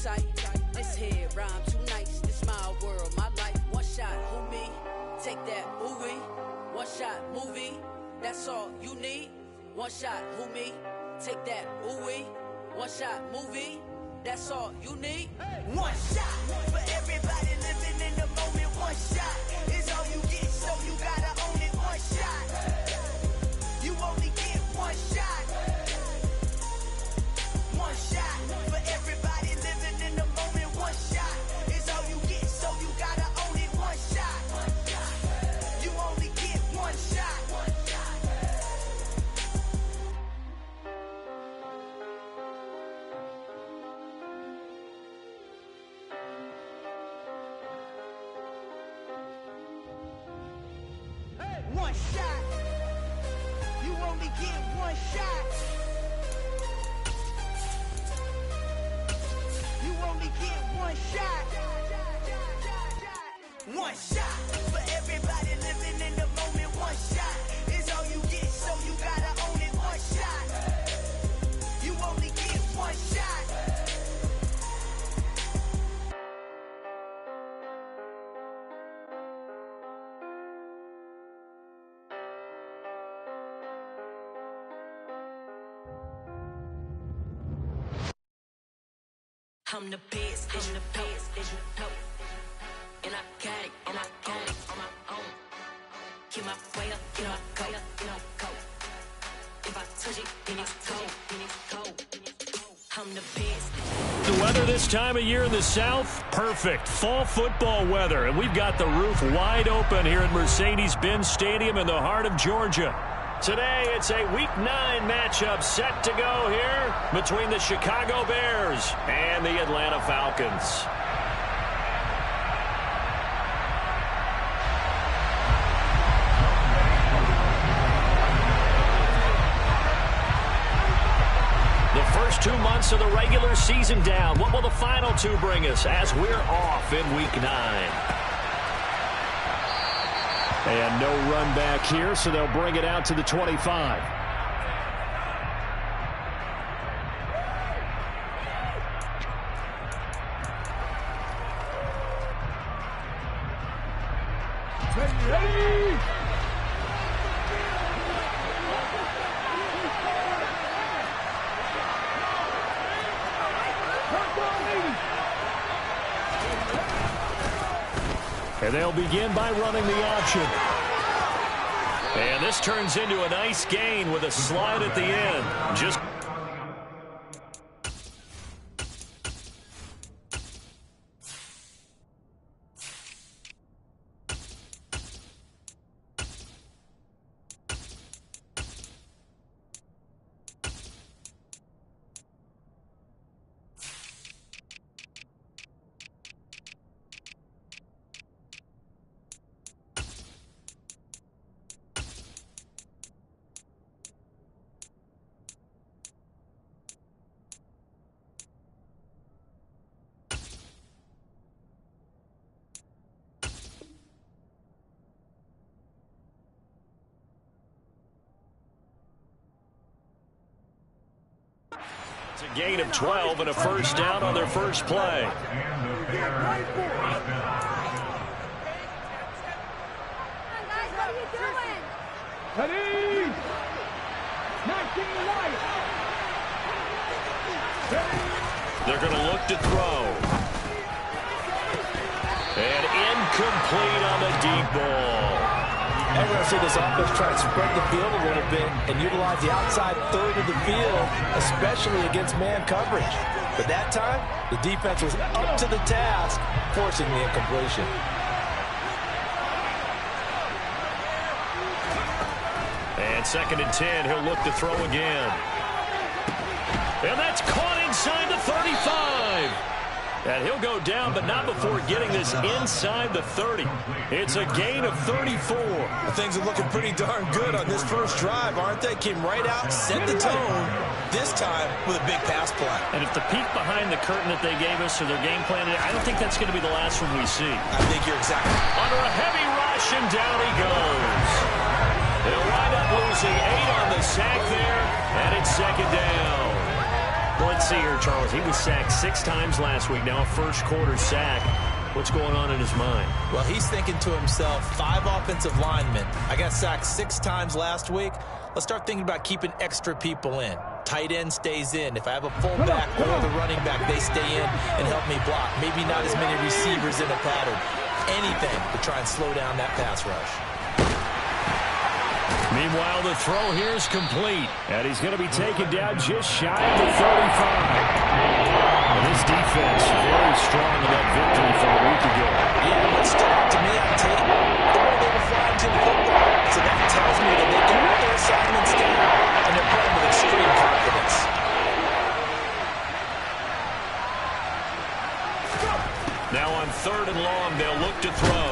tight. This here rhyme too nice. This my world, my life. One shot, who me? Take that, ooh-wee. One shot, movie. That's all you need. One shot, who me? Take that, ooh-wee. One shot, movie. That's all you need. One shot for everybody living in the moment. One shot is all you get, so you gotta own it. One shot. You only get one shot. One shot for everybody living in the moment. One shot is all you get, so you gotta own it. One shot. You only get one shot. One shot. You only get one shot. You only get one shot. One shot for everybody living in the moment. One shot is all you get, so you gotta own it. One shot. You only get one shot. I'm the best, I'm the best, as you know. And I got it, and I got it on my own. Get my way up, get my go, go. If I touch it, then it's cold, I'm the best. The weather this time of year in the South, perfect. Fall football weather, and we've got the roof wide open here at Mercedes-Benz Stadium in the heart of Georgia. Today, it's a Week 9 matchup set to go here between the Chicago Bears and the Atlanta Falcons. The first 2 months of the regular season down. What will the final two bring us as we're off in Week 9? And no run back here, so they'll bring it out to the 25. Ready! And they'll begin by running the option. And this turns into a nice gain with a slide at the end. Just it's a gain of 12 and a first down on their first play. Ready! They're going to look to throw. And incomplete on the deep ball. I'm going to see this offense try to spread the field a little bit and utilize the outside third of the field, especially against man coverage. But that time, the defense was up to the task, forcing the incompletion. And 2nd and 10, he'll look to throw again. And that's caught inside the 35. And he'll go down, but not before getting this inside the 30. It's a gain of 34. Well, things are looking pretty darn good on this first drive, aren't they? Came right out, set the tone, this time with a big pass play. And if the peek behind the curtain that they gave us or their game plan, I don't think that's going to be the last one we see. I think you're exactly right. Under a heavy rush, and down he goes. They'll wind up losing 8 on the sack there, and it's 2nd down. Well, let's see here, Charles. He was sacked 6 times last week. Now a first-quarter sack. What's going on in his mind? Well, he's thinking to himself, 5 offensive linemen. I got sacked 6 times last week. Let's start thinking about keeping extra people in. Tight end stays in. If I have a fullback or the running back, they stay in and help me block. Maybe not as many receivers in a pattern. Anything to try and slow down that pass rush. Meanwhile, the throw here is complete. And he's going to be taken down just shy of the 35. And this defense very strong in that victory from a week ago. Yeah, what stood out to me on tape, the way they were flying to the football. So that tells me that they got all their assignments down, and they're playing with extreme confidence. Now on 3rd and long, they'll look to throw.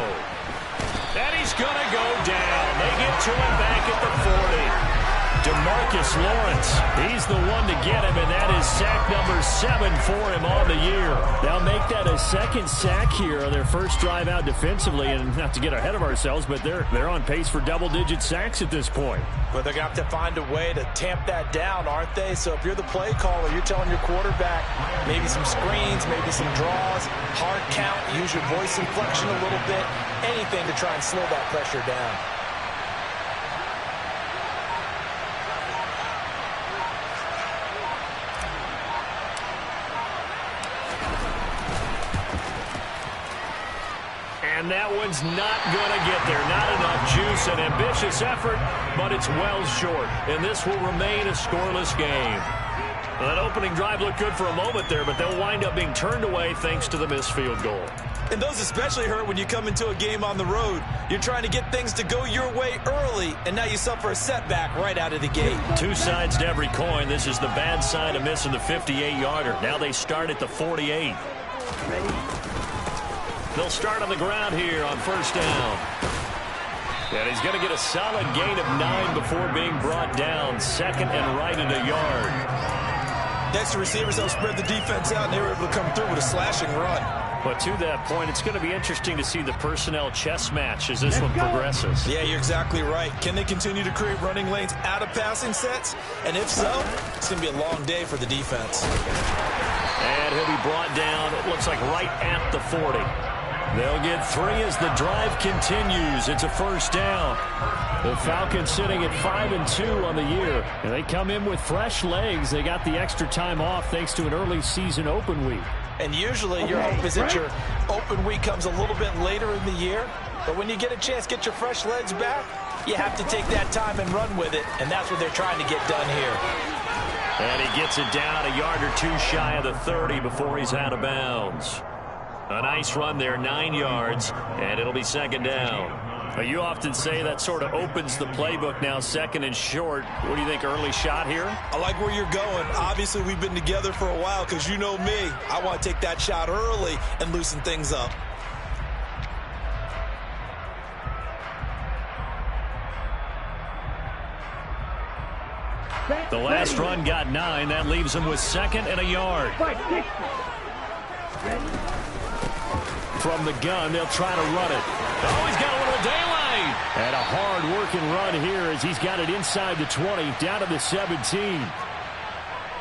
And he's going to go down. They get to him back at the 40. DeMarcus Lawrence, he's the one to get him, and that is sack number 7 for him on the year. They'll make that a second sack here on their first drive out defensively, and not to get ahead of ourselves, but they're on pace for double-digit sacks at this point. Well, they're going to have to find a way to tamp that down, aren't they? So if you're the play caller, you're telling your quarterback maybe some screens, maybe some draws, hard count, use your voice inflection a little bit, anything to try and slow that pressure down. And that one's not going to get there. Not enough juice. An ambitious effort, but it's well short. And this will remain a scoreless game. Well, that opening drive looked good for a moment there, but they'll wind up being turned away thanks to the missed field goal. And those especially hurt when you come into a game on the road. You're trying to get things to go your way early, and now you suffer a setback right out of the gate. 2 sides to every coin. This is the bad side of missing the 58-yarder. Now they start at the 48. Ready? They'll start on the ground here on 1st down. And he's going to get a solid gain of 9 before being brought down. 2nd and right at a yard. Next, the receivers help spread the defense out, and they were able to come through with a slashing run. But to that point, it's going to be interesting to see the personnel chess match as this one progresses. Yeah, you're exactly right. Can they continue to create running lanes out of passing sets? And if so, it's going to be a long day for the defense. And he'll be brought down, it looks like right at the 40. They'll get 3 as the drive continues. It's a 1st down. The Falcons sitting at 5-2 on the year. And they come in with fresh legs. They got the extra time off thanks to an early season open week. And usually your hope is that your open week comes a little bit later in the year. But when you get a chance to get your fresh legs back, you have to take that time and run with it. And that's what they're trying to get done here. And he gets it down a yard or 2 shy of the 30 before he's out of bounds. A nice run there, 9 yards, and it'll be 2nd down. You often say that sort of opens the playbook now, 2nd and short. What do you think, early shot here? I like where you're going. Obviously, we've been together for a while because you know me. I want to take that shot early and loosen things up. The last run got 9. That leaves him with 2nd and a yard. From the gun, they'll try to run it. Oh, he's got a little daylight. And a hard-working run here as he's got it inside the 20, down to the 17.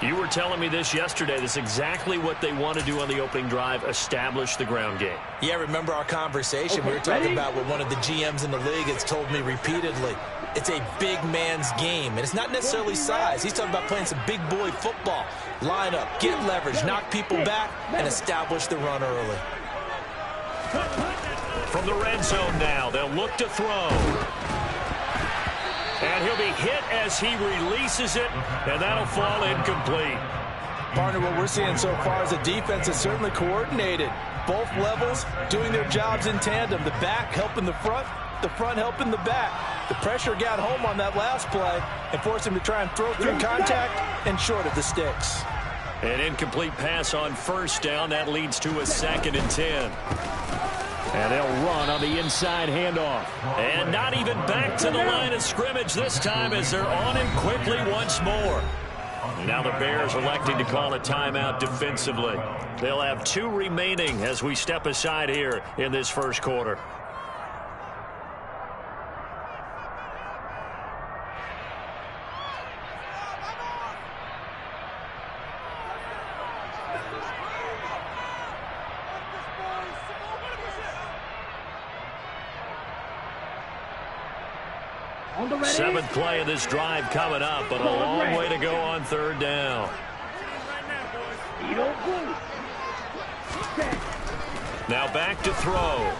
You were telling me this yesterday. This is exactly what they want to do on the opening drive, establish the ground game. Yeah, remember our conversation. Okay, we were talking about what one of the GMs in the league has told me repeatedly. It's a big man's game, and it's not necessarily size. He's talking about playing some big boy football. Line up, get leverage, knock people back, and establish the run early. From the red zone now, they'll look to throw. And he'll be hit as he releases it, and that'll fall incomplete. Partner, what we're seeing so far is a defense that's certainly coordinated. Both levels doing their jobs in tandem. The back helping the front helping the back. The pressure got home on that last play and forced him to try and throw through contact and short of the sticks. An incomplete pass on 1st down. That leads to a 2nd and 10. And they'll run on the inside handoff. And not even back to the line of scrimmage this time as they're on him quickly once more. Now the Bears electing to call a timeout defensively. They'll have 2 remaining as we step aside here in this 1st quarter. Seventh play of this drive coming up, but a long way to go on third down. Now back to throw.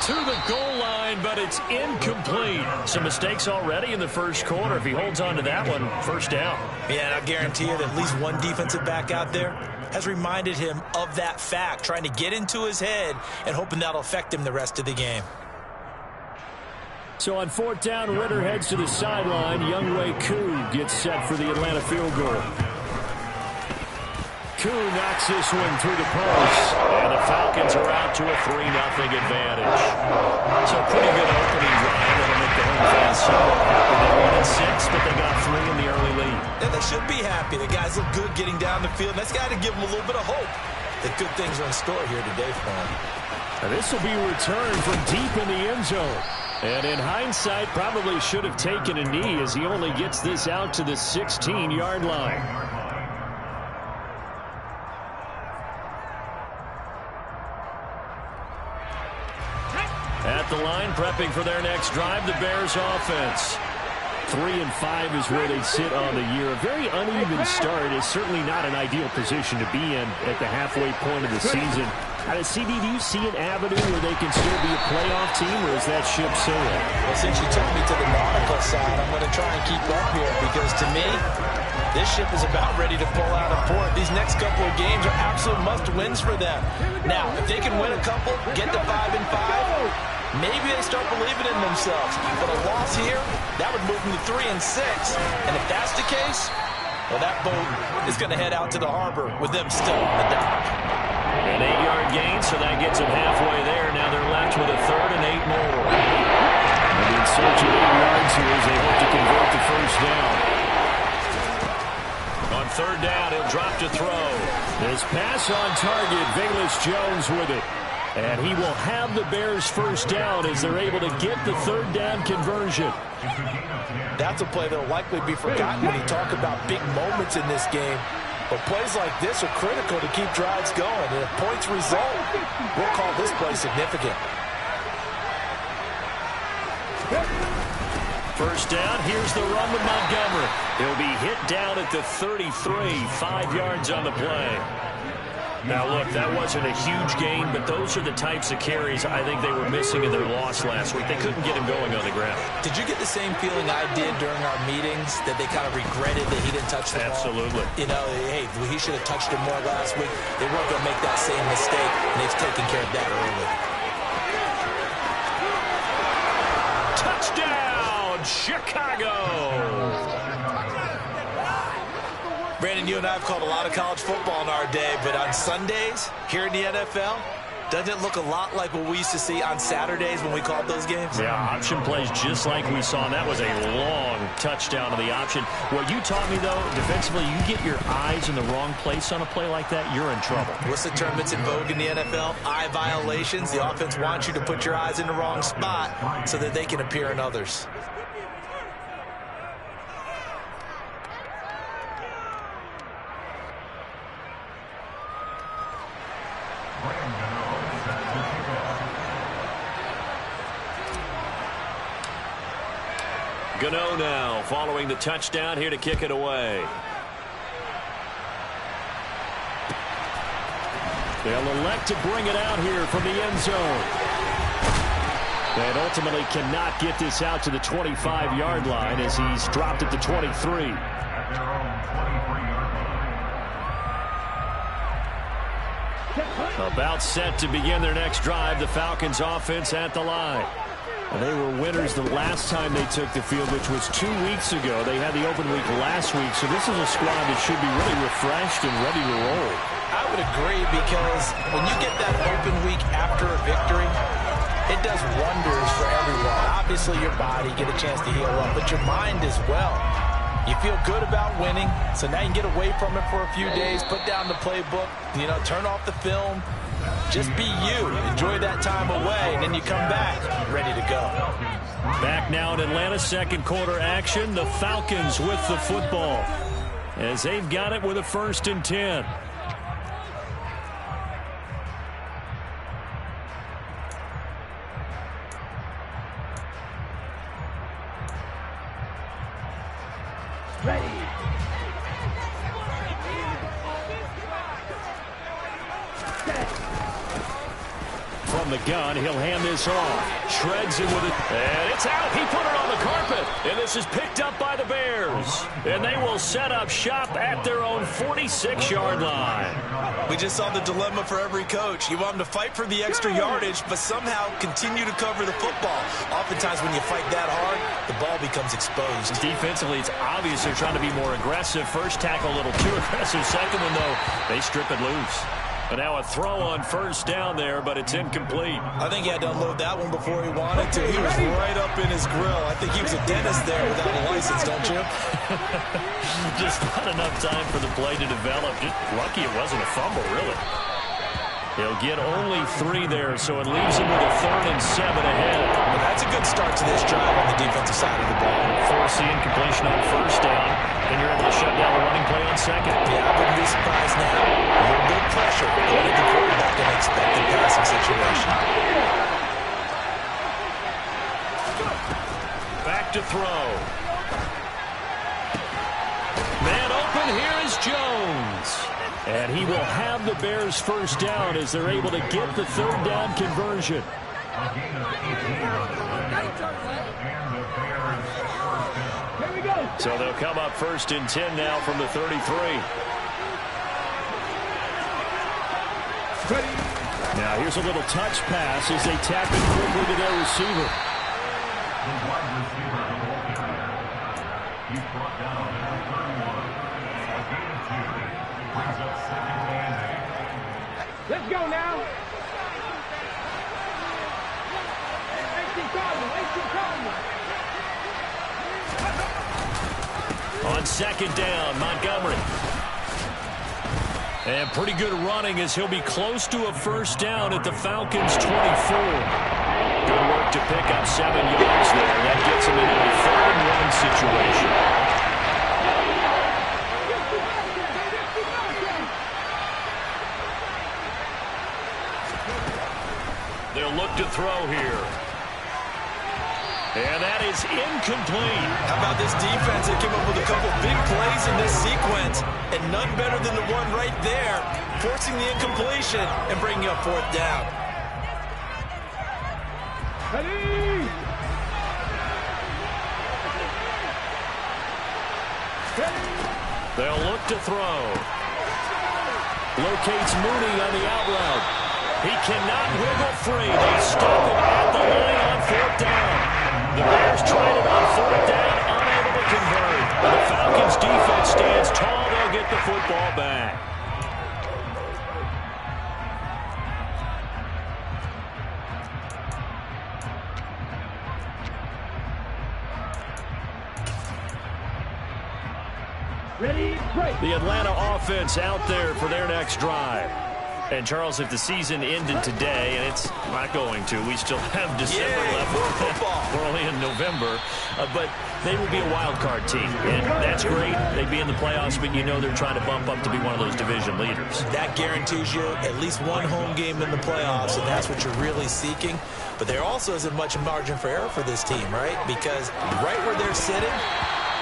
To the goal line, but it's incomplete. Some mistakes already in the first quarter. If he holds on to that one, first down. Yeah, and I guarantee you that at least one defensive back out there has reminded him of that fact, trying to get into his head and hoping that'll affect him the rest of the game. So on fourth down, Ritter heads to the sideline. Younghoe Koo gets set for the Atlanta field goal. Koo knocks this one through the post, and the Falcons are out to a 3-0 advantage. So pretty good opening drive. That'll make the home fans somewhat happy. They won at 6, but they got 3 in the early lead. And they should be happy. The guys look good getting down the field. That's got to give them a little bit of hope that good things are in store here today for them. And this will be returned from deep in the end zone. And in hindsight, probably should have taken a knee as he only gets this out to the 16-yard line. At the line, prepping for their next drive, the Bears offense. 3-5 is where they sit on the year. A very uneven start is certainly not an ideal position to be in at the halfway point of the season. CD, do you see an avenue where they can still be a playoff team, or is that ship sailing? Well, since you took me to the nautical side, I'm going to try and keep up here because to me, this ship is about ready to pull out of port. These next couple of games are absolute must-wins for them. Now, if they can win a couple, get to 5-5, maybe they start believing in themselves. But a loss here, that would move them to 3-6. And if that's the case, well, that boat is going to head out to the harbor with them still on the dock. An 8-yard gain, so that gets them halfway there. Now they're left with a 3rd and 8 more. And in search of 8 yards here as they hope to convert the first down. On third down, he'll drop to throw. This pass on target, Velus Jones with it. And he will have the Bears first down as they're able to get the third down conversion. That's a play that will likely be forgotten when you talk about big moments in this game. But plays like this are critical to keep drives going. And if points result, we'll call this play significant. First down, here's the run with Montgomery. He'll be hit down at the 33, 5 yards on the play. Now, look, that wasn't a huge gain, but those are the types of carries I think they were missing in their loss last week. They couldn't get him going on the ground. Did you get the same feeling I did during our meetings, that they kind of regretted that he didn't touch the ball? Absolutely. You know, hey, he should have touched it more last week. They weren't going to make that same mistake, and they've taken care of that early. Touchdown, Chicago! Brandon, you and I have called a lot of college football in our day, but on Sundays here in the NFL, doesn't it look a lot like what we used to see on Saturdays when we called those games? Yeah, option plays just like we saw, and that was a long touchdown to the option. What you taught me, though, defensively, you get your eyes in the wrong place on a play like that, you're in trouble. What's the term that's in vogue in the NFL? Eye violations. The offense wants you to put your eyes in the wrong spot so that they can appear in others. Gano now following the touchdown here to kick it away. They'll elect to bring it out here from the end zone. And ultimately cannot get this out to the 25-yard line as he's dropped at the 23. About set to begin their next drive, the Falcons offense at the line. And they were winners the last time they took the field, which was 2 weeks ago. They had the open week last week, so this is a squad that should be really refreshed and ready to roll. I would agree, because when you get that open week after a victory, it does wonders for everyone. Obviously, your body, get a chance to heal up, but your mind as well. You feel good about winning, so now you can get away from it for a few days, put down the playbook, you know, turn off the film. Just be you. Enjoy that time away, and then you come back ready to go. Back now in Atlanta, second quarter action. The Falcons with the football as they've got it with a 1st and 10. from the gun. He'll hand this off. Shreds it with it. And it's out. He put it on the carpet. And this is picked up by the Bears. And they will set up shop at their own 46-yard line. We just saw the dilemma for every coach. You want them to fight for the extra yardage, but somehow continue to cover the football. Oftentimes when you fight that hard, the ball becomes exposed. Defensively, it's obvious they're trying to be more aggressive. First tackle a little too aggressive. Second one, though, they strip it loose. And now a throw on first down there, but it's incomplete. I think he had to unload that one before he wanted to. He was right up in his grill. I think he was a dentist there without a license, don't you? Just not enough time for the play to develop. Just lucky it wasn't a fumble, really. He'll get only 3 there, so it leaves him with a 3rd and 7 ahead. Well, that's a good start to this drive on the defensive side of the ball. Force the incompletion on first down, and you're able to shut down the running play on second. Yeah, I wouldn't be surprised now. A little bit of pressure going at the quarterback in an expected passing situation. Back to throw. Man open, here is Jones. And he will have the Bears first down as they're able to get the 3rd down conversion. So they'll come up 1st and 10 now from the 33. Now here's a little touch pass as they tap it quickly to their receiver. Let's go now. On 2nd down, Montgomery. And pretty good running as he'll be close to a first down at the Falcons' 24. Good work to pick up 7 yards there. That gets him into a 3rd and 1 situation. They'll look to throw here. And that is incomplete. How about this defense? They came up with a couple big plays in this sequence, and none better than the one right there, forcing the incompletion and bringing up 4th down. They'll look to throw. Locates Mooney on the out route. He cannot wiggle free. They stop him at the line on 4th down. The Bears tried it on 4th down, unable to convert. The Falcons' defense stands tall. They'll get the football back. Ready, break. The Atlanta offense out there for their next drive. And, Charles, if the season ended today, and it's not going to, we still have December left. We're only in November. But they would be a wild card team, and that's great. They'd be in the playoffs, but you know they're trying to bump up to be one of those division leaders. That guarantees you at least one home game in the playoffs, and that's what you're really seeking. But there also isn't much margin for error for this team, right? Because right where they're sitting,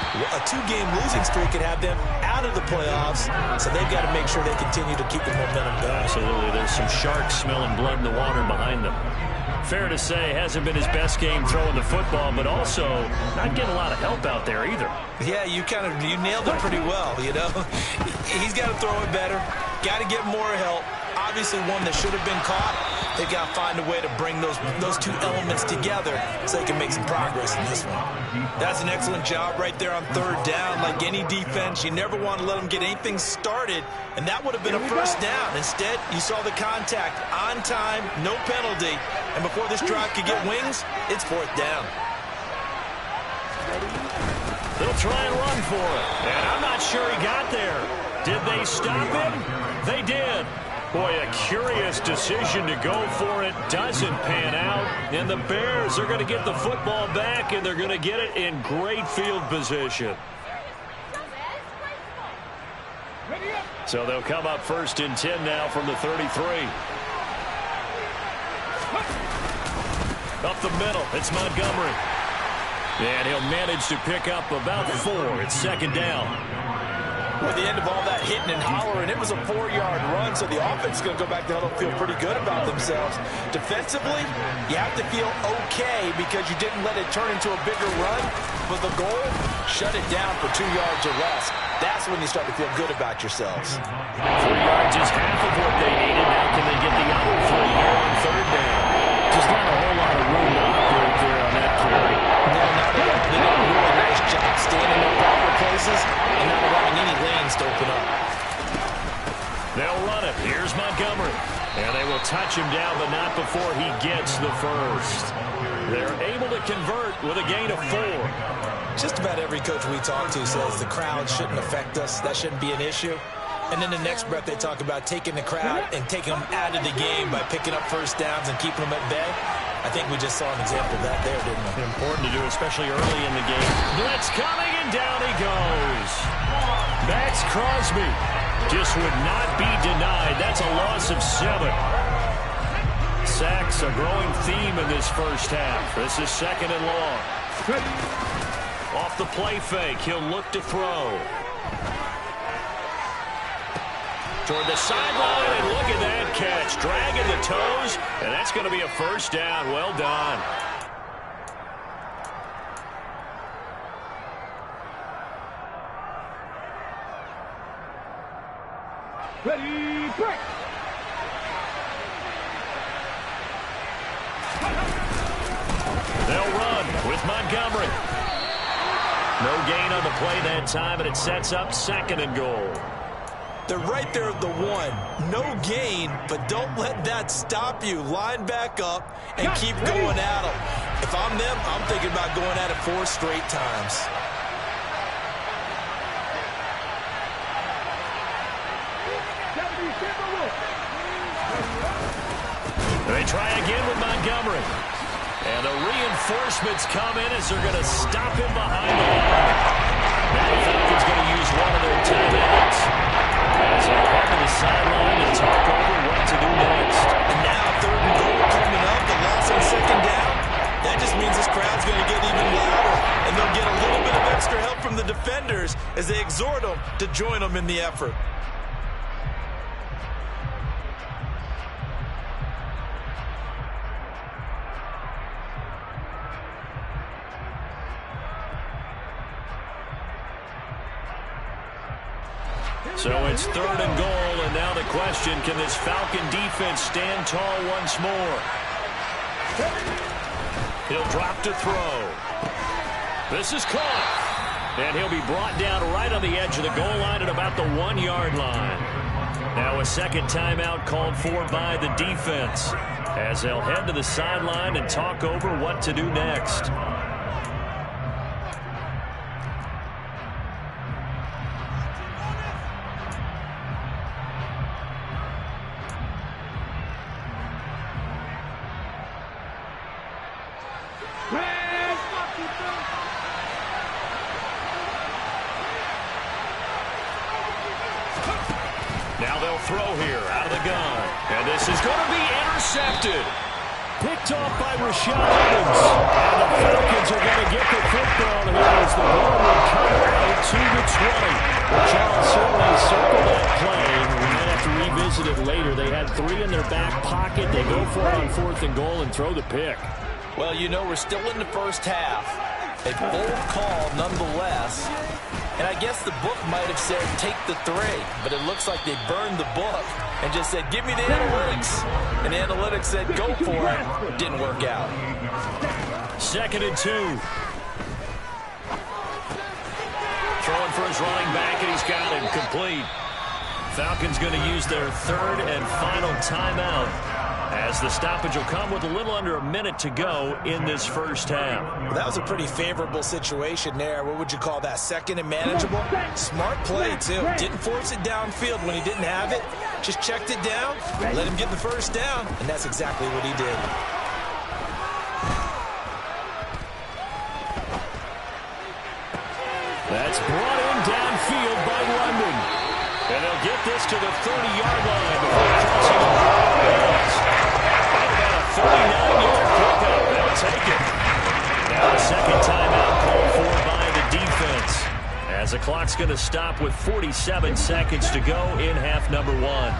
a 2-game losing streak could have them out of the playoffs, so they've got to make sure they continue to keep the momentum going. Absolutely. There's some sharks smelling blood in the water behind them. Fair to say, hasn't been his best game throwing the football, but also not getting a lot of help out there either. Yeah, you nailed it pretty well, you know. He's got to throw it better, got to get more help. Obviously one that should have been caught. They've got to find a way to bring those 2 elements together so they can make some progress in this one. That's an excellent job right there on 3rd down. Like any defense, you never want to let them get anything started, and that would have been a first down. Instead, you saw the contact on time, no penalty, and before this drive could get wings, it's 4th down. They'll try and run for it, and I'm not sure he got there. Did they stop him? They did. Boy, a curious decision to go for it. Doesn't pan out. And the Bears are going to get the football back, and they're going to get it in great field position. So they'll come up 1st and 10 now from the 33. Up the middle, it's Montgomery. And he'll manage to pick up about 4. It's 2nd down. With the end of all that hitting and hollering, it was a 4-yard run, so the offense is going to go back to huddle, feel pretty good about themselves. Defensively, you have to feel okay because you didn't let it turn into a bigger run. But the goal, shut it down for 2 yards or less. That's when you start to feel good about yourselves. 3 yards is half of what they needed. Now can they get the other 3 here on third down? Just not a whole lot of room to operate there on that carry. No, now they did a really nice job standing in proper places and not allowing any lanes to open up. They'll run it. Here's Montgomery. And they will touch him down, but not before he gets the first. They're able to convert with a gain of 4. Just about every coach we talk to says the crowd shouldn't affect us. That shouldn't be an issue. And then the next breath they talk about taking the crowd and taking them out of the game by picking up first downs and keeping them at bay. I think we just saw an example of that there, didn't we? Important to do, especially early in the game. Blitz coming, and down he goes. Max Crosby just would not be denied. That's a loss of 7. Sacks a growing theme in this first half. This is second and long. Off the play fake, he'll look to throw. Toward the sideline, and look at that catch. Dragging the toes, and that's going to be a first down. Well done. Ready, break. They'll run with Montgomery. No gain on the play that time, and it sets up second and goal. They're right there at the 1. No gain, but don't let that stop you. Line back up and keep going at them. If I'm them, I'm thinking about going at it 4 straight times. They try again with Montgomery. And the reinforcements come in as they're going to stop him behind the line. Now the Falcons going to use one of their timeouts as they head to the sideline and talk over what to do next. And now third and goal coming up, the loss on second down. That just means this crowd's going to get even louder, and they'll get a little bit of extra help from the defenders as they exhort them to join them in the effort. So it's third and goal, and now the question, can this Falcon defense stand tall once more? He'll drop to throw. This is caught. And he'll be brought down right on the edge of the goal line at about the 1-yard line. Now a second timeout called for by the defense as they'll head to the sideline and talk over what to do next. Now they'll throw here out of the gun. And this is going to be intercepted. Picked off by Rashaan Evans. And the Falcons are going to get the football here as the ball will come out to the 20. Well, Charles certainly circled that play. We might have to revisit it later. They had 3 in their back pocket. They go for it on 4th and goal and throw the pick. Well, you know, we're still in the first half. A bold call nonetheless. And I guess the book might have said, take the 3. But it looks like they burned the book and just said, give me the analytics. And the analytics said, go for it. Didn't work out. 2nd and 2. Throwing for his running back, and he's got him complete. Falcons going to use their 3rd and final timeout as the stoppage will come with a little under a minute to go in this first half. Well, that was a pretty favorable situation there. What would you call that? Second and manageable? Smart play, too. Didn't force it downfield when he didn't have it. Just checked it down, let him get the first down, and that's exactly what he did. That's brought in downfield by London. And they'll get this to the 30-yard line before crossing over. About a 39-yard pickup. They'll take it. Now a second timeout called for by the defense as the clock's going to stop with 47 seconds to go in half number 1.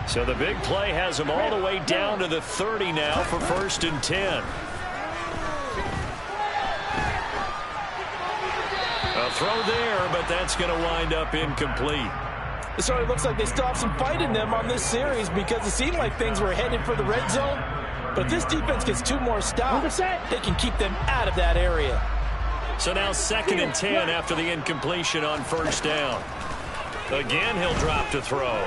So the big play has them all the way down to the 30 now for 1st and 10. A throw there, but that's going to wind up incomplete. So it looks like they still have some fight in them on this series because it seemed like things were headed for the red zone. But if this defense gets 2 more stops, they can keep them out of that area. So now 2nd and 10 after the incompletion on 1st down. Again, he'll drop to throw.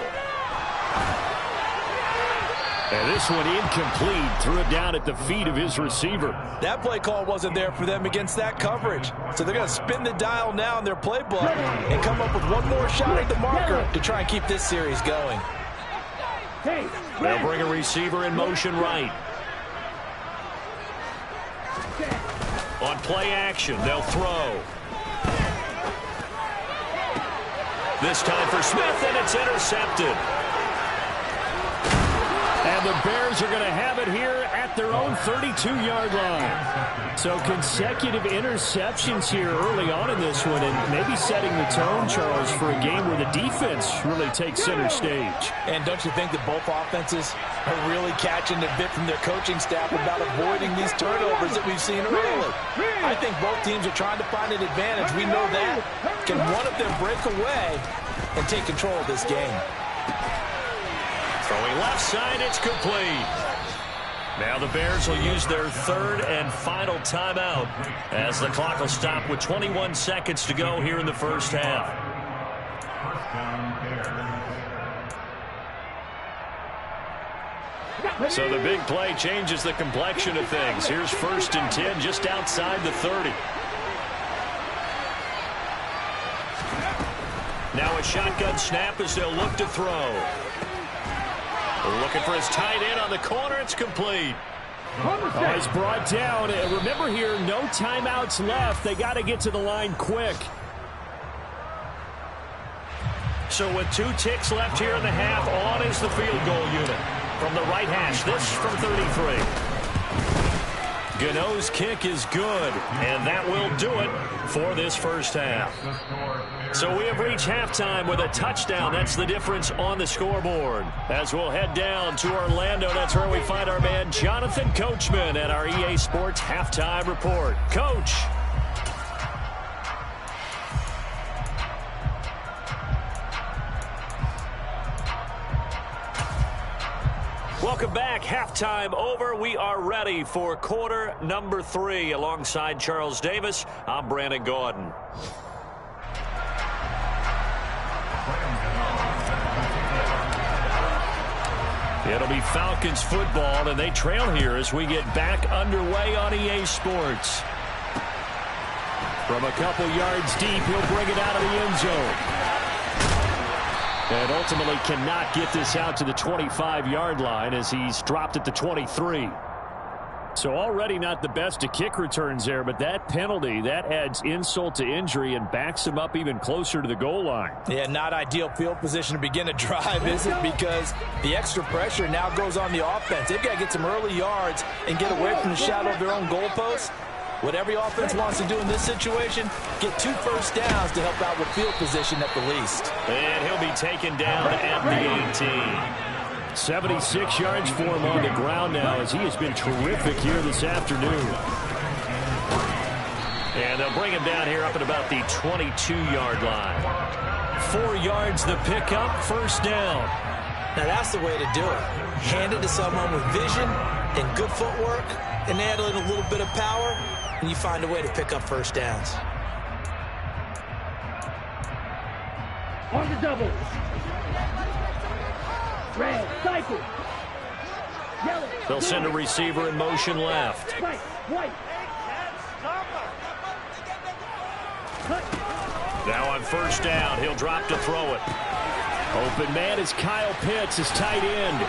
And this one incomplete. Threw it down at the feet of his receiver. That play call wasn't there for them against that coverage. So they're going to spin the dial now in their playbook and come up with one more shot at the marker to try and keep this series going. They'll bring a receiver in motion right. On play action, they'll throw. This time for Smith, and it's intercepted. And the Bears are going to have it here at their own 32-yard line. So consecutive interceptions here early on in this one, and maybe setting the tone, Charles, for a game where the defense really takes center stage. And don't you think that both offenses are really catching a bit from their coaching staff about avoiding these turnovers that we've seen early? I think both teams are trying to find an advantage. We know that. Can one of them break away and take control of this game? Throwing left side, it's complete. Now the Bears will use their 3rd and final timeout as the clock will stop with 21 seconds to go here in the 1st half. So the big play changes the complexion of things. Here's 1st and 10 just outside the 30. Now a shotgun snap as they'll look to throw. Looking for his tight end on the corner. It's complete. Oh, he's brought down. Remember here, no timeouts left. They got to get to the line quick. So with 2 ticks left here in the half, on is the field goal unit. From the right hash, this from 33. Gano's kick is good, and that will do it for this 1st half. So we have reached halftime with a touchdown. That's the difference on the scoreboard. As we'll head down to Orlando, that's where we find our man Jonathan Coachman at our EA Sports Halftime Report. Coach. Welcome back. Halftime over. We are ready for quarter number 3. Alongside Charles Davis, I'm Brandon Gaudin. It'll be Falcons football, and they trail here as we get back underway on EA Sports. From a couple yards deep, he'll bring it out of the end zone. And ultimately cannot get this out to the 25-yard line as he's dropped at the 23. So already not the best of kick returns there, but that penalty, that adds insult to injury and backs him up even closer to the goal line. Yeah, not ideal field position to begin a drive, is it? Because the extra pressure now goes on the offense. They've got to get some early yards and get away from the shadow of their own goalposts. What every offense wants to do in this situation, get 2 first downs to help out with field position at the least. And he'll be taken down at the 18. 76 yards for him on the ground now as he has been terrific here this afternoon. And they'll bring him down here up at about the 22-yard line. 4 yards the pickup, 1st down. Now that's the way to do it. Hand it to someone with vision and good footwork and add in a little bit of power, and you find a way to pick up 1st downs. On the double. Red, cycle. Yellow. They'll send a receiver in motion left. White, white. Now on 1st down, he'll drop to throw it. Open man is Kyle Pitts, his tight end.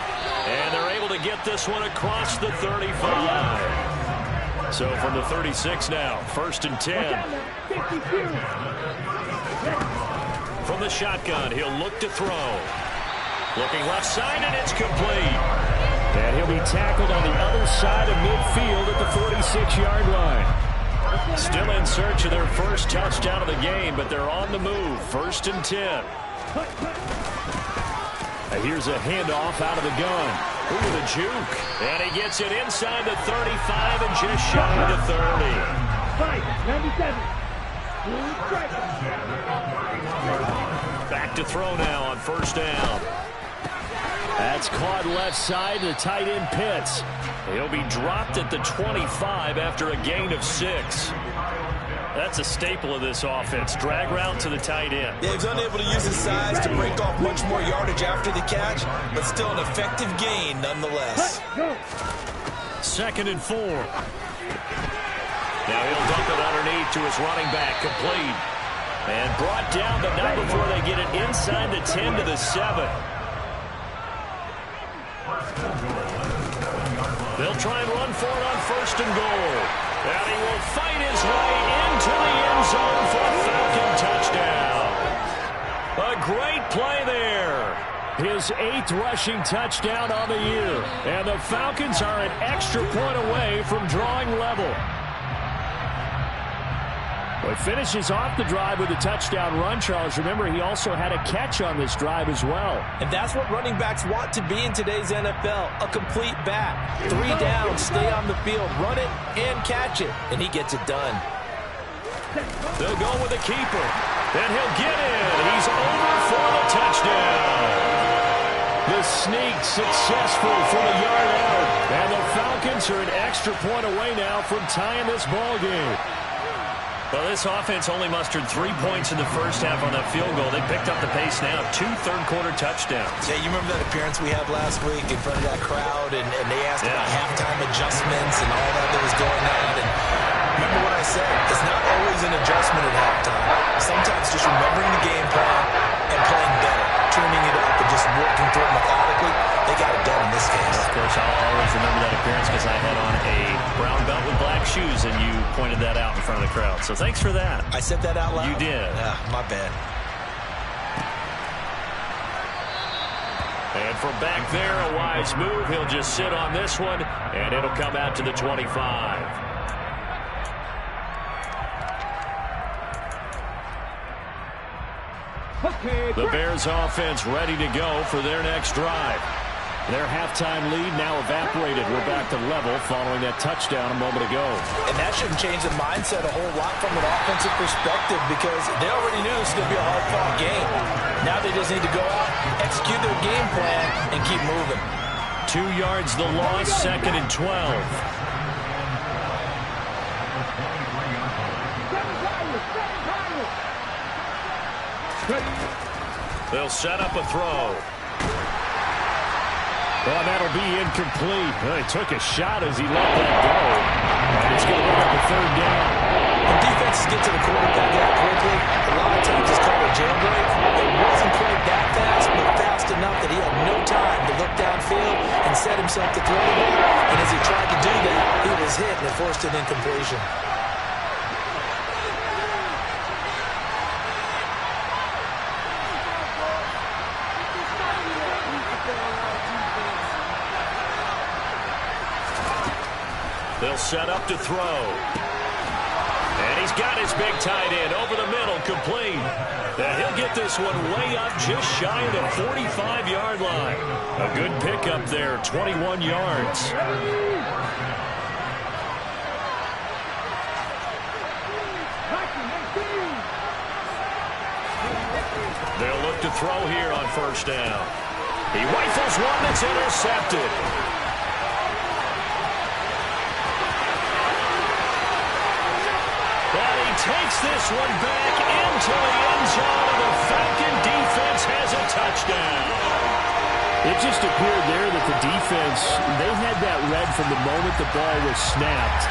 And they're able to get this one across the 35. So from the 36 now, 1st and 10. From the shotgun, he'll look to throw. Looking left side, and it's complete. And he'll be tackled on the other side of midfield at the 46-yard line. Still in search of their first touchdown of the game, but they're on the move. 1st and 10. And here's a handoff out of the gun. Ooh, the juke. And he gets it inside the 35 and just shy of the 30. 97. Back to throw now on 1st down. That's caught left side to the tight end Pitts. He'll be dropped at the 25 after a gain of 6. That's a staple of this offense. Drag route to the tight end. Yeah, he's unable to use his size to break off much more yardage after the catch, but still an effective gain nonetheless. 2nd and 4. Now he'll dump it underneath to his running back, complete. And brought down, but not before they get it inside the 10 to the 7. They'll try and run for it on 1st and goal. And he will fight his way into the end zone for a Falcon touchdown. A great play there. His 8th rushing touchdown on the year. And the Falcons are an extra point away from drawing level. Well, he finishes off the drive with a touchdown run, Charles. Remember, he also had a catch on this drive as well. And that's what running backs want to be in today's NFL, a complete back. 3 down, stay on the field, run it, and catch it. And he gets it done. They'll go with the keeper. And he'll get in. He's over for the touchdown. The sneak successful from a yard out. And the Falcons are an extra point away now from tying this ball game. Well, this offense only mustered 3 points in the first half on that field goal. They picked up the pace now. 2 third-quarter touchdowns. Yeah, you remember that appearance we had last week in front of that crowd, and they asked about halftime adjustments and all that was going on. And remember what I said, it's not always an adjustment at halftime. Sometimes just remembering the game plan and playing better, tuning it up and just working through it methodically. They got it done in this case. Of course, I'll always remember that appearance because I had on a brown belt with black shoes, and you pointed that out in front of the crowd. So thanks for that. I said that out loud? You did. Yeah, my bad. And from back there, a wise move. He'll just sit on this one, and it'll come out to the 25. The Bears offense ready to go for their next drive. Their halftime lead now evaporated. We're back to level following that touchdown a moment ago. And that shouldn't change the mindset a whole lot from an offensive perspective because they already knew it's going to be a hard-fought game. Now they just need to go out, execute their game plan, and keep moving. 2 yards the loss, 2nd and 12. They'll set up a throw. Well, that'll be incomplete. Well, he took a shot as he let that go. And it's going to bring up a 3rd down. When defenses get to the quarterback that quickly, a lot of times it's called a jailbreak. It wasn't quite that fast, but fast enough that he had no time to look downfield and set himself to throw the ball. And as he tried to do that, he was hit and it forced an incompletion. They'll set up to throw. And he's got his big tight end over the middle, complete. He'll get this one way up just shy of the 45-yard line. A good pickup there, 21 yards. They'll look to throw here on 1st down. He rifles one that's intercepted. Takes this one back into the end zone, and the Falcon defense has a touchdown. It just appeared there that the defense, they had that read from the moment the ball was snapped.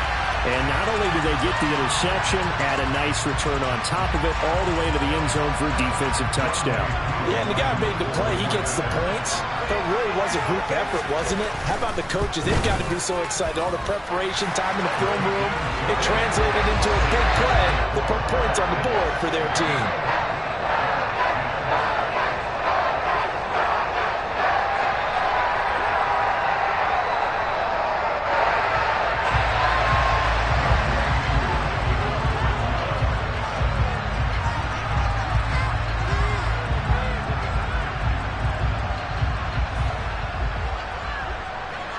And not only did they get the interception, add a nice return on top of it, all the way to the end zone for a defensive touchdown. Yeah, and the guy made the play. He gets the points. But it really was a group effort, wasn't it? How about the coaches? They've got to be so excited. All the preparation time in the film room, it translated into a big play that put points on the board for their team.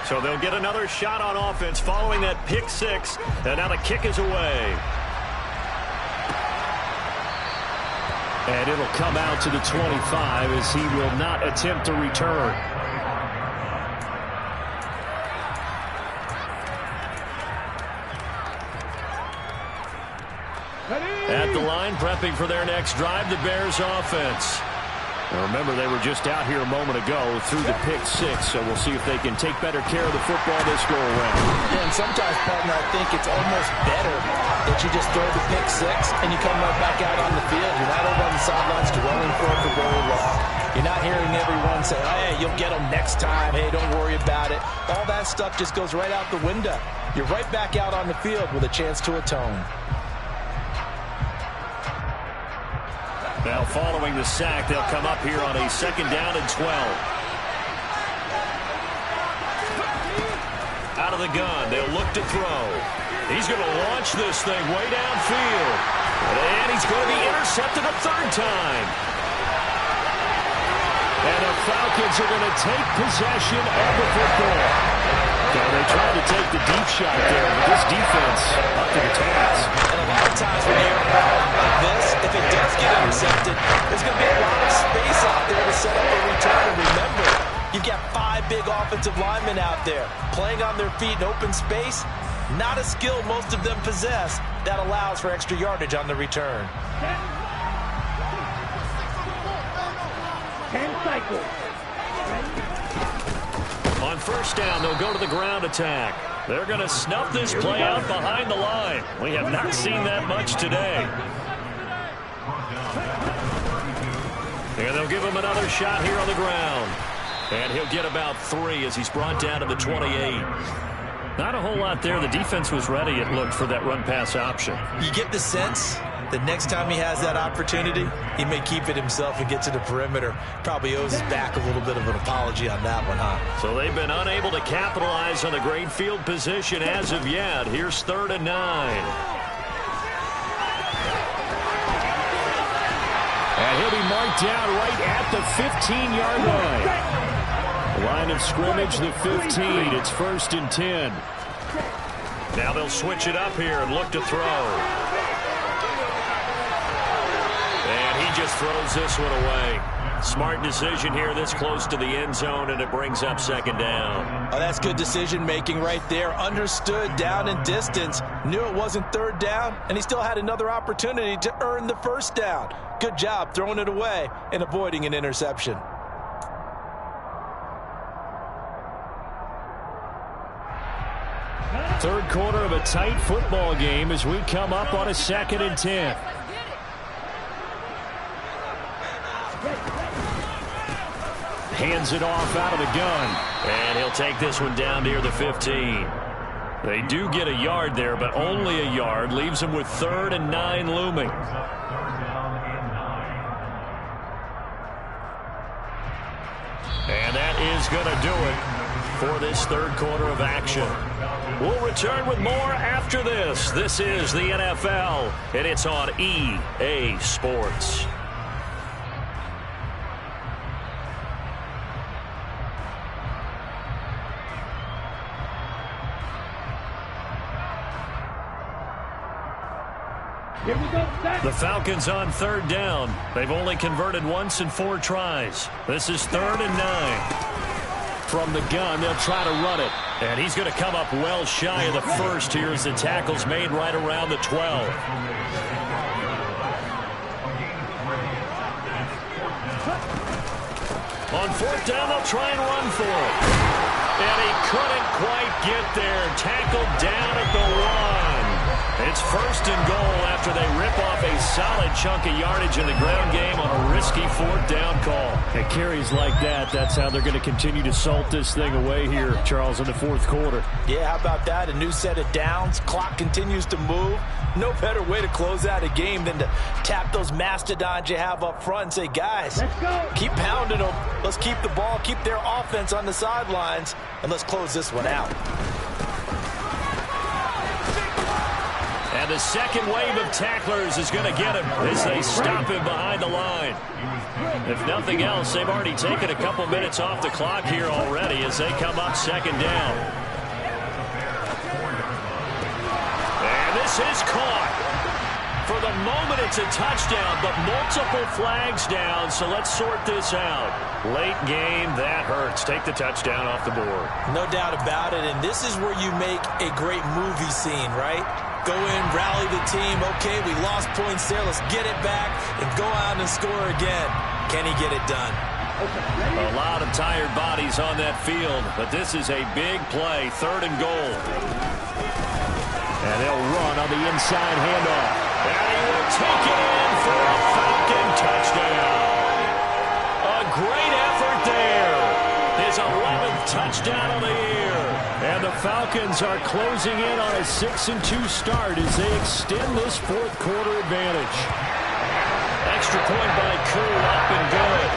So they'll get another shot on offense following that pick six. And now the kick is away. And it'll come out to the 25 as he will not attempt to return. At the line, prepping for their next drive, the Bears offense. Now remember, they were just out here a moment ago through the pick six, so we'll see if they can take better care of the football this go-around. Yeah, and sometimes, partner, I think it's almost better that you just throw the pick six and you come right back out on the field. You're not over on the sidelines dwelling for it for very long. You're not hearing everyone say, oh, hey, you'll get them next time. Hey, don't worry about it. All that stuff just goes right out the window. You're right back out on the field with a chance to atone. Now following the sack, they'll come up here on a 2nd down and 12. Out of the gun, they'll look to throw. He's going to launch this thing way downfield. And he's going to be intercepted a 3rd time. And the Falcons are going to take possession of the football. So they tried to take the deep shot there, but this defense up to the task. And a lot of times when you're a ball like this, if it does get intercepted, there's going to be a lot of space out there to set up a return. And remember, you've got 5 big offensive linemen out there playing on their feet in open space. Not a skill most of them possess that allows for extra yardage on the return. 10 cycles. On 1st down, they'll go to the ground attack. They're going to snuff this play out behind the line. We have not seen that much today. And they'll give him another shot here on the ground. And he'll get about 3 as he's brought down to the 28. Not a whole lot there. The defense was ready, it looked, for that run-pass option. You get the sense that next time he has that opportunity, he may keep it himself and get to the perimeter. Probably owes his back a little bit of an apology on that one, huh? So they've been unable to capitalize on a great field position as of yet. Here's 3rd and 9. And he'll be marked down right at the 15-yard line. Line of scrimmage, the 15. It's 1st and 10. Now they'll switch it up here and look to throw. And he just throws this one away. Smart decision here this close to the end zone, and it brings up 2nd down. Oh, that's good decision-making right there. Understood down and distance. Knew it wasn't 3rd down, and he still had another opportunity to earn the 1st down. Good job throwing it away and avoiding an interception. Third quarter of a tight football game as we come up on a 2nd and 10. Hands it off out of the gun. And he'll take this one down near the 15. They do get a yard there, but only a yard. Leaves them with 3rd and 9 looming. And that is going to do it for this 3rd quarter of action. We'll return with more after this. This is the NFL, and it's on EA Sports. Here we go. The Falcons on 3rd down. They've only converted once in 4 tries. This is 3rd and 9. From the gun, they'll try to run it. And he's going to come up well shy of the 1st here as the tackle's made right around the 12. On 4th down, they'll try and run for it. And he couldn't quite get there. Tackled down at the 1. It's 1st and goal after they rip off a solid chunk of yardage in the ground game on a risky 4th down call. At carries like that, that's how they're going to continue to salt this thing away here, Charles, in the 4th quarter. Yeah, how about that? A new set of downs. Clock continues to move. No better way to close out a game than to tap those mastodons you have up front and say, guys, Let's go. Keep pounding them. Let's keep the ball, keep their offense on the sidelines, and let's close this one out. And And the second wave of tacklers is going to get him as they stop him behind the line. If nothing else, they've already taken a couple minutes off the clock here already as they come up second down. And this is caught. For the moment, it's a touchdown, but multiple flags down, so let's sort this out. Late game, that hurts. Take the touchdown off the board. No doubt about it, and this is where you make a great movie scene, right? Go in, rally the team. Okay, we lost points there. Let's get it back and go out and score again. Can he get it done? A lot of tired bodies on that field, but this is a big play, 3rd and goal. And they'll run on the inside handoff. And he will take it in for a Falcon touchdown. A great effort there. His 11th touchdown of the year. And the Falcons are closing in on a 6-2 start as they extend this 4th quarter advantage. Extra point by Koo, up and good.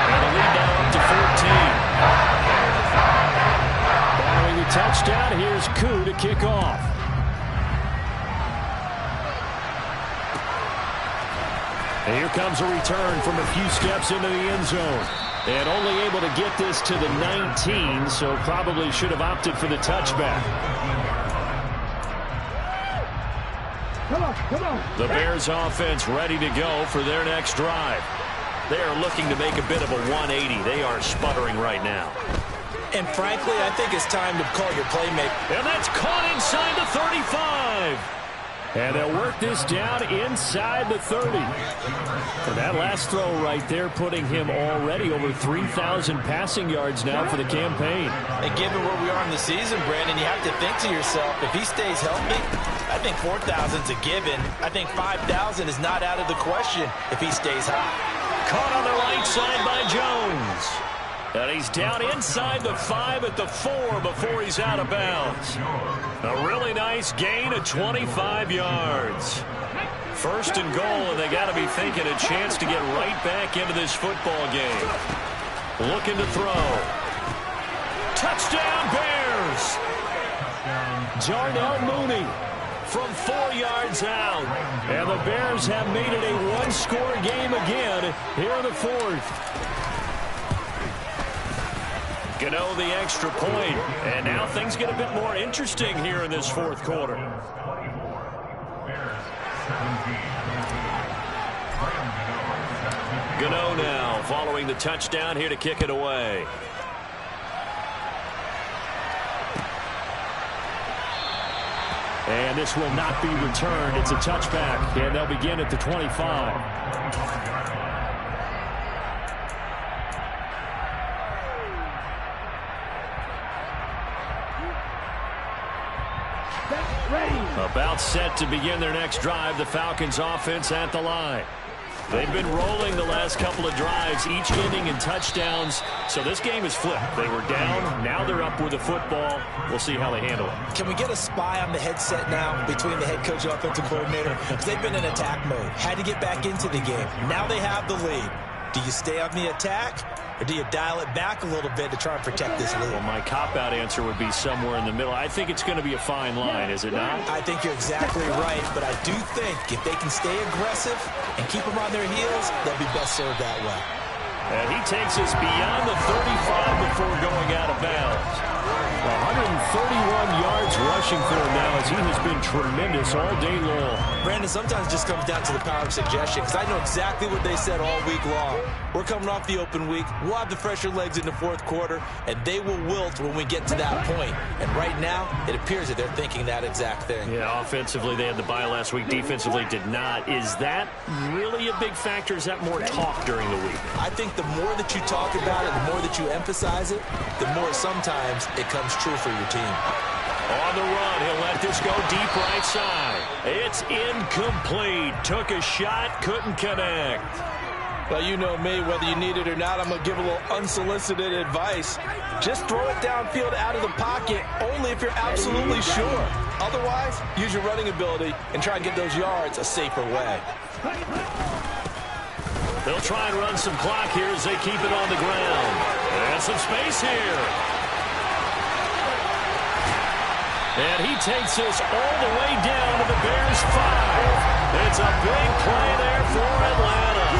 And the lead now up to 14. Following the touchdown, here's Koo to kick off. And here comes a return from a few steps into the end zone. And only able to get this to the 19, so probably should have opted for the touchback. Come on. The Bears offense ready to go for their next drive. They are looking to make a bit of a 180. They are sputtering right now. And frankly, I think it's time to call your playmaker. And that's caught inside the 35. And they'll work this down inside the 30. For that last throw right there, putting him already over 3,000 passing yards now for the campaign. And given where we are in the season, Brandon, you have to think to yourself, if he stays healthy, I think 4,000's a given. I think 5,000 is not out of the question if he stays high. Caught on the right side by Jones. And he's down inside the 5 at the 4 before he's out of bounds. A really nice gain of 25 yards. 1st and goal, and they got to be thinking a chance to get right back into this football game. Looking to throw. Touchdown, Bears! Darnell Mooney from 4 yards out. And the Bears have made it a one-score game again here in the 4th. Gano the extra point, and now things get a bit more interesting here in this 4th quarter. Gano now following the touchdown here to kick it away. And this will not be returned. It's a touchback, and they'll begin at the 25. About set to begin their next drive, the Falcons offense at the line. They've been rolling the last couple of drives, each ending in touchdowns, so this game is flipped. They were down, now they're up with the football. We'll see how they handle it. Can we get a spy on the headset now between the head coach and offensive coordinator? Because they've been in attack mode, had to get back into the game. Now they have the lead. Do you stay on the attack, or do you dial it back a little bit to try and protect this lead? Well, my cop-out answer would be somewhere in the middle. I think it's going to be a fine line, is it not? I think you're exactly right, but I do think if they can stay aggressive and keep them on their heels, they'll be best served that way. And he takes us beyond the 35 before going out of bounds. 131 yards rushing for him now as he has been tremendous all day long. Brandon, sometimes it just comes down to the power of suggestion because I know exactly what they said all week long. We're coming off the open week. We'll have the fresher legs in the 4th quarter, and they will wilt when we get to that point. And right now, it appears that they're thinking that exact thing. Yeah, offensively, they had the bye last week. Defensively, did not. Is that really a big factor? Is that more talk during the week? I think the more that you talk about it, the more that you emphasize it, the more sometimes it comes true for your team. On the run, he'll let this go deep right side. It's incomplete. Took a shot, couldn't connect. Well, you know me, whether you need it or not, I'm going to give a little unsolicited advice. Just throw it downfield out of the pocket only if you're absolutely sure. Otherwise, use your running ability and try and get those yards a safer way. They'll try and run some clock here as they keep it on the ground. And some space here. And he takes us all the way down to the Bears' 5. It's a big play there for Atlanta.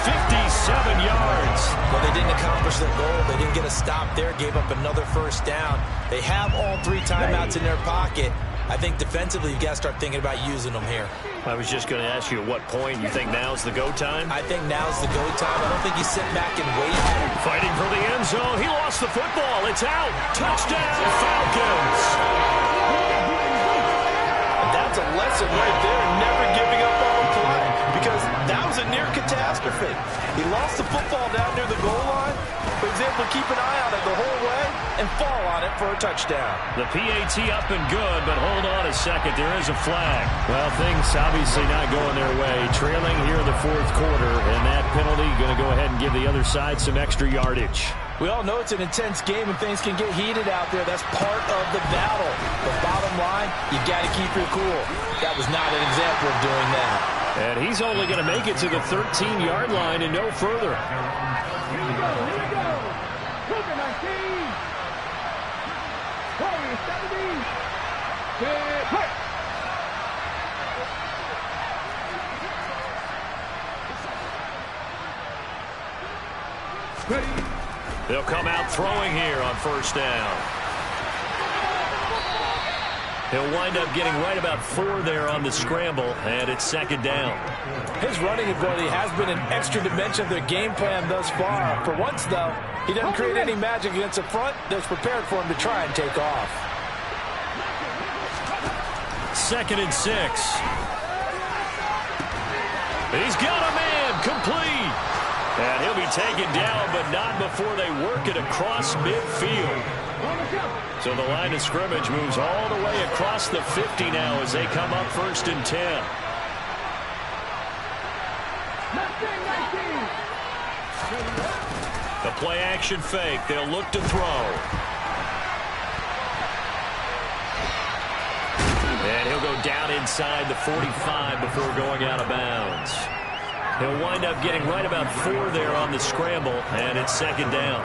57 yards. Well, they didn't accomplish their goal. They didn't get a stop there, gave up another first down. They have all 3 timeouts in their pocket. I think defensively, you've got to start thinking about using them here. I was just going to ask you at what point you think now's the go time? I think now's the go time. I don't think you sit back and wait. Fighting for the end zone. He lost the football. It's out. Touchdown, Falcons. And that's a lesson right there, never giving up on a play, because that was a near catastrophe. He lost the football down near the goal line, but he was able to keep an eye on it the whole way and fall on it for a touchdown. The PAT up and good, but hold on a second. There is a flag. Well, things obviously not going their way. Trailing here in the fourth quarter, and that penalty going to go ahead and give the other side some extra yardage. We all know it's an intense game and things can get heated out there. That's part of the battle. But bottom line, you got to keep your cool. That was not an example of doing that. And he's only going to make it to the 13-yard line and no further. Here we go. Cougar 19. Warriors 17. Hey. Ready. They'll come out throwing here on first down. He'll wind up getting right about 4 there on the scramble, and it's second down. His running ability has been an extra dimension of their game plan thus far. For once, though, he doesn't create any magic against the front that's prepared for him to try and take off. 2nd and 6. He's got a man complete. And he'll be taken down, but not before they work it across midfield. So the line of scrimmage moves all the way across the 50 now as they come up 1st and 10. The play action fake. They'll look to throw. And he'll go down inside the 45 before going out of bounds. He'll wind up getting right about 4 there on the scramble, and it's second down.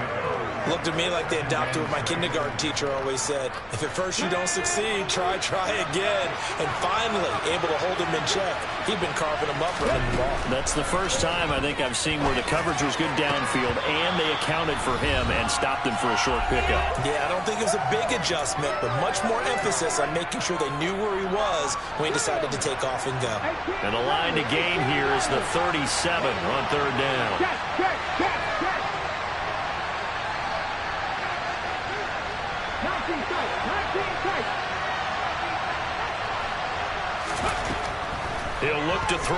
Looked to me like they adopted what my kindergarten teacher always said. If at first you don't succeed, try again. And finally, able to hold him in check. He'd been carving him up running the ball. That's the first time I think I've seen where the coverage was good downfield, and they accounted for him and stopped him for a short pickup. Yeah, I don't think it was a big adjustment, but much more emphasis on making sure they knew where he was when he decided to take off and go. And the line to gain here is the 37 on 3rd down. He'll look to throw.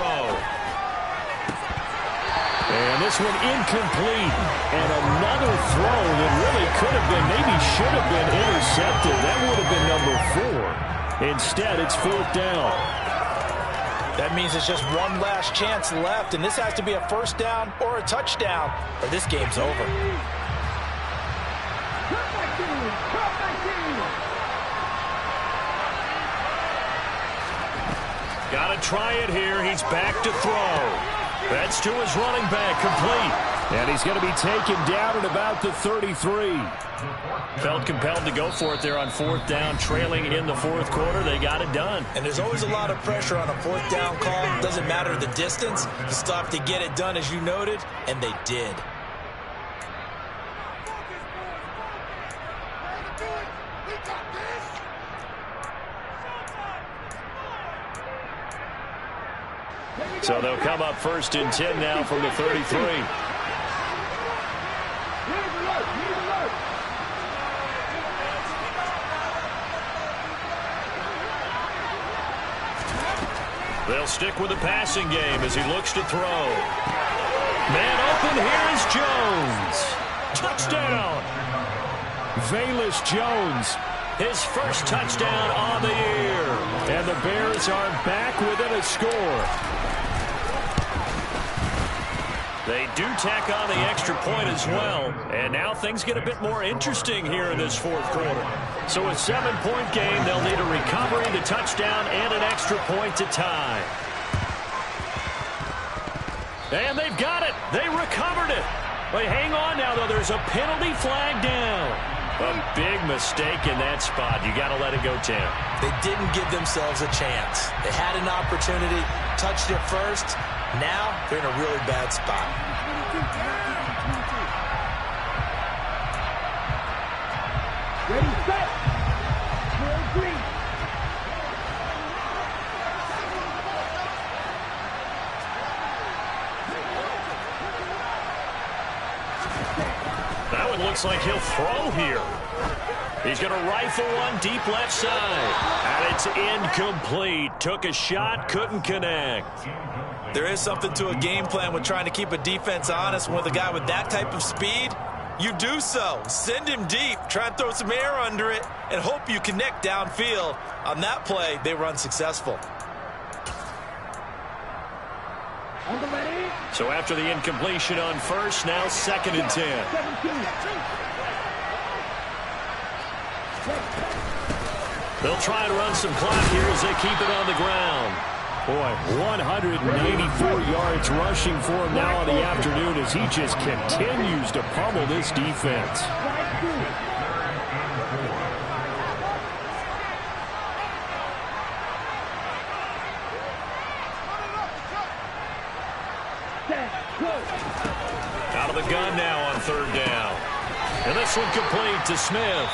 And this one incomplete. And another throw that really could have been, maybe should have been intercepted. That would have been number 4. Instead, it's 4th down. That means it's just one last chance left, and this has to be a first down or a touchdown, or this game's over. Got to try it here. He's back to throw. That's to his running back, complete. And he's going to be taken down at about the 33. Felt compelled to go for it there on 4th down, trailing in the 4th quarter. They got it done. And there's always a lot of pressure on a 4th down call. Doesn't matter the distance. You still have to get it done, as you noted, and they did. So they'll come up 1st and 10 now from the 33. They'll stick with the passing game as he looks to throw. Man open, here is Jones. Touchdown. Velus Jones, his first touchdown on the year. And the Bears are back within a score. They do tack on the extra point as well. And now things get a bit more interesting here in this 4th quarter. So a 7-point game, they'll need a recovery, the touchdown, and an extra point to tie. And they've got it. They recovered it. But hang on now, though. There's a penalty flag down. A big mistake in that spot. You got to let it go, Tim. They didn't give themselves a chance. They had an opportunity, touched it first. Now they're in a really bad spot. Ready, set. Clear green. That one looks like he'll throw here. He's going to rifle one deep left side. And it's incomplete. Took a shot, couldn't connect. There is something to a game plan with trying to keep a defense honest. With a guy with that type of speed, you do so. Send him deep. Try and throw some air under it and hope you connect downfield. On that play, they were unsuccessful. On the ready. So after the incompletion on first, now 2nd and 10. 17. They'll try to run some clock here as they keep it on the ground. Boy, 184 yards rushing for him now on the afternoon as he just continues to pummel this defense. Out of the gun now on 3rd down. And this one complete to Smith.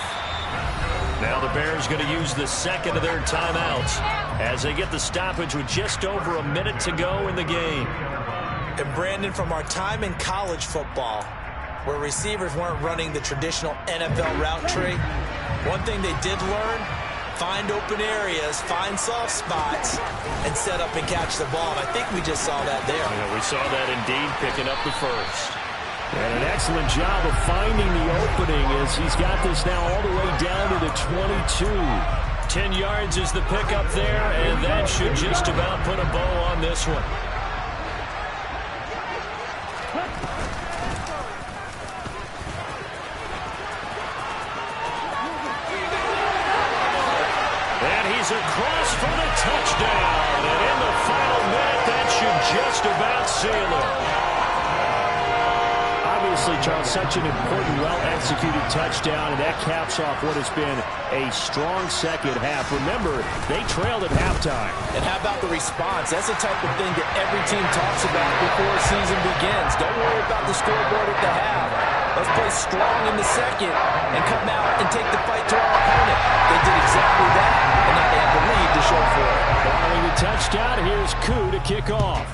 Now the Bears going to use the 2nd of their timeouts as they get the stoppage with just over a minute to go in the game. And Brandon, from our time in college football, where receivers weren't running the traditional NFL route tree, one thing they did learn, find open areas, find soft spots, and set up and catch the ball. And I think we just saw that there. Yeah, we saw that indeed, picking up the first. And an excellent job of finding the opening as he's got this now all the way down to the 22. 10 yards is the pickup there, and that should just about put a bow on this one. And he's across for the touchdown. And in the final minute, that should just about seal it. Obviously, Charles, such an important, well-executed touchdown, and that caps off what has been a strong second half. Remember, they trailed at halftime. And how about the response? That's the type of thing that every team talks about before a season begins. Don't worry about the scoreboard at the half. Let's play strong in the second and come out and take the fight to our opponent. They did exactly that, and now they have the lead to show for it. Following the touchdown, here's Koo to kick off.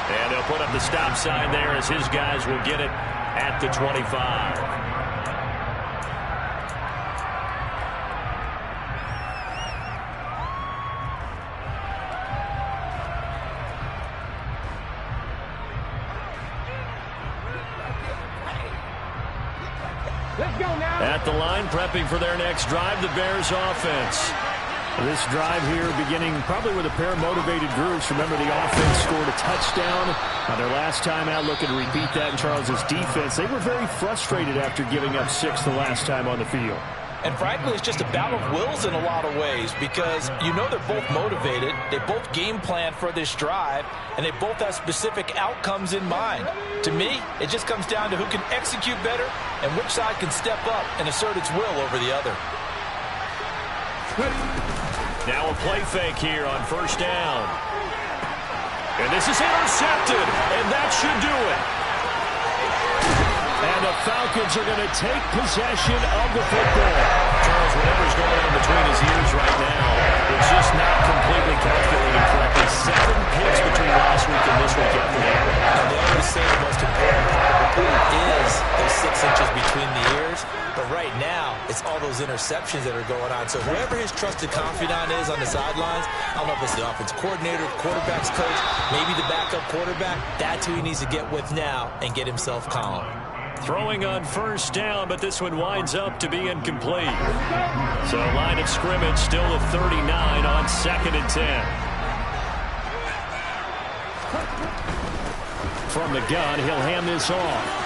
And they'll put up the stop sign there as his guys will get it at the 25. Let's go now. At the line, prepping for their next drive, the Bears offense. This drive here beginning probably with a pair of motivated groups. Remember, the offense scored a touchdown on their last time out. Looking to repeat that in Charles's defense. They were very frustrated after giving up 6 the last time on the field. And frankly, it's just a battle of wills in a lot of ways because you know they're both motivated. They both game plan for this drive, and they both have specific outcomes in mind. To me, it just comes down to who can execute better and which side can step up and assert its will over the other. Now a play fake here on 1st down. And this is intercepted, and that should do it. And the Falcons are going to take possession of the football. Charles, whatever's going on between his ears right now, it's just not completely calculating correctly. 7 picks between last week and this week after that. And they always say the most important part of the play is those 6 inches between the ears. But right now, it's all those interceptions that are going on. So whoever his trusted confidant is on the sidelines, I don't know if it's the offense coordinator, the quarterback's coach, maybe the backup quarterback, that's who he needs to get with now and get himself calm. Throwing on 1st down, but this one winds up to be incomplete. So line of scrimmage still a 39 on 2nd and 10. From the gun, he'll hand this off.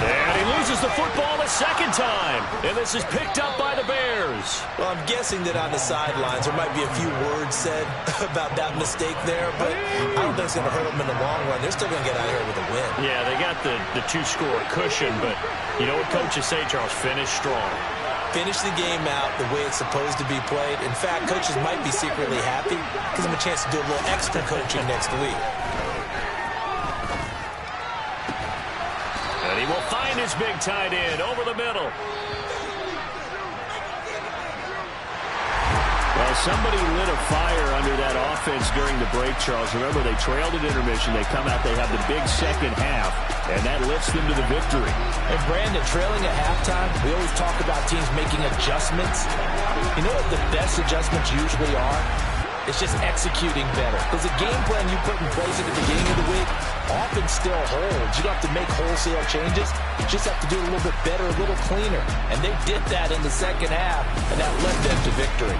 And he loses the football a second time. And this is picked up by the Bears. Well, I'm guessing that on the sidelines there might be a few words said about that mistake there, but I don't think it's going to hurt them in the long run. They're still going to get out of here with a win. Yeah, they got the two-score cushion, but you know what coaches say, Charles? Finish strong. Finish the game out the way it's supposed to be played. In fact, coaches might be secretly happy because they have a chance to do a little extra coaching next week. And he will find his big tight end over the middle. Well, somebody lit a fire under that offense during the break, Charles. Remember, they trailed at intermission. They come out, they have the big second half, and that lifts them to the victory. And Brandon, trailing at halftime, we always talk about teams making adjustments. You know what the best adjustments usually are? It's just executing better. Because the game plan you put in place at the beginning of the week often still holds. You don't have to make wholesale changes. You just have to do it a little bit better, a little cleaner. And they did that in the second half, and that led them to victory.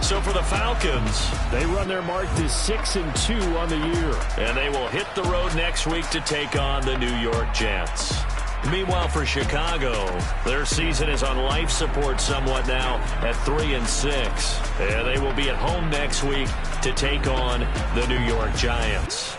So for the Falcons, they run their mark to 6-2 on the year. And they will hit the road next week to take on the New York Jets. Meanwhile, for Chicago, their season is on life support somewhat now at 3-6. And they will be at home next week to take on the New York Giants.